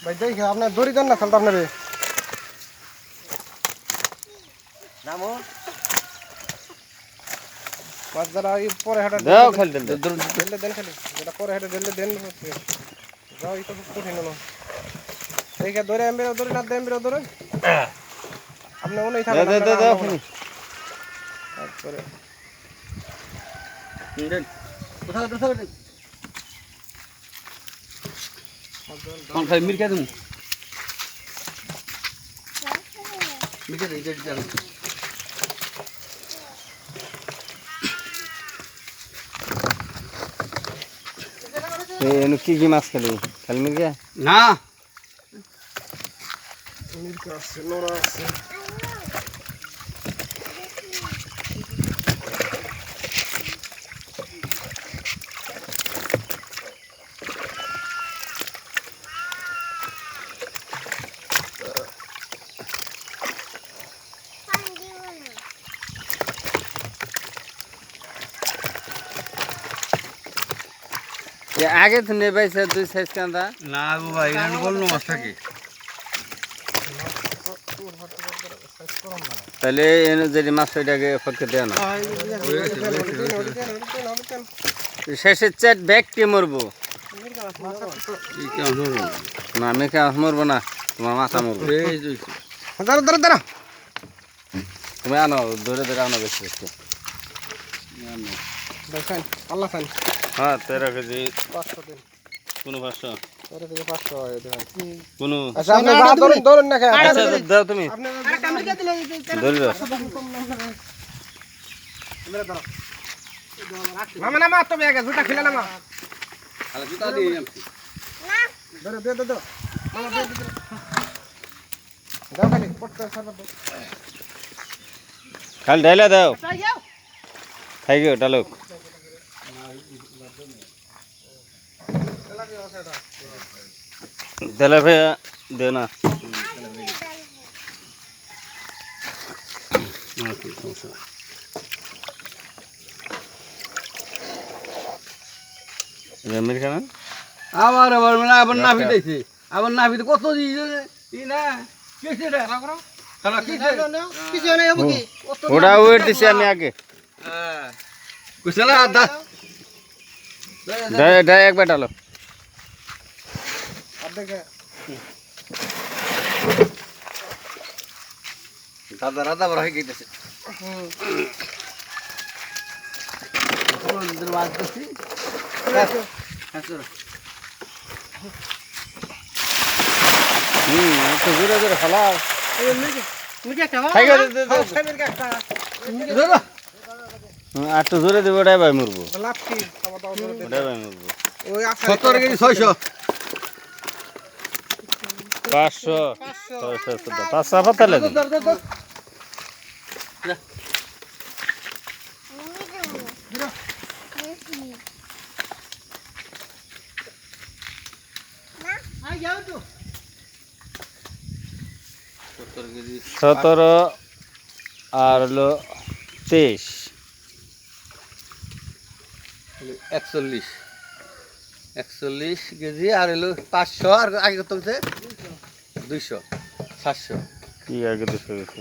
ভাই দেখি আপনার দড়ি দেন না খালটা আপনারে নামো মাছ ধরা পরে হাঁটা দাও খালি দেন ঢেলে দেন খালি যেটা পরে হাঁটা ঢেলে দেন যাও এটা খুব কঠিন হলো এইটা ধরে এমবিরা ধরে না দেন ধরে আপনি ওনেই থাকেন দাও তারপরে কোথাও কোন খাই মিরকা তুমি মিরকা এইটা জানো এনু কি মাছ খালি খালি মির্গা না মির্কা আছে নোরা আছে আগে তো নেবাইছে দুই সাইজ কান্দা না গো ভাই এখানে বললো মাছ থাকে তাহলে এনে যদি মাছ ওইটাকে পক্ষে দেয় না শেষে চেট ব্যাগ কে মরবো না আমি কে মরবো না তোমার মাথা মরবো দাঁড়া তুমি আনো ধরে আনো বেশি বেশি দেখেন আল্লাহ খান হ্যাঁ 13 কেজি 500 দিন কোনো 500 13 থেকে 500 হয় দেখেন কোনো আচ্ছা আপনি ধরুন না খায় আচ্ছা দাও তুমি আপনি ধরে দাও মামা না মা তো ব্যাগে জুতা খিলা না মা আলা জুতা দিয়ে ধরে দে মামা দে দাও খালি পড়তে সারা দাও খালি ঢাইলা দাও খাই গো ডালুক তেলা ভাইয়া দে না আমেরিকা না আবার মানে আবার নাভি দিয়েছে আবার নাভিতে কত ই না কিসে রে খালা কিসে কিছু নাই হবো কি ওটা ওয়েট দিছি আমি আগে হ্যাঁ কুশলা দা দা একবার ডালো আর দেখে দাদা রাদা বড় হয়ে গেছে একটু জোরে জোরে ফেলাও আর তো জোরে দেবো ওটাই ভাই মরবো লাফটি খাওয়া দাওয়া ধরে দে ওটাই ভাই মরবো ওই আছে 70 কেজি 600 500 500 পাতালে কেজি 17 আর হলো 23 41 কেজি আর হলো 500 আর আগে কত হচ্ছে 200 700 কি আগে 200 গেছে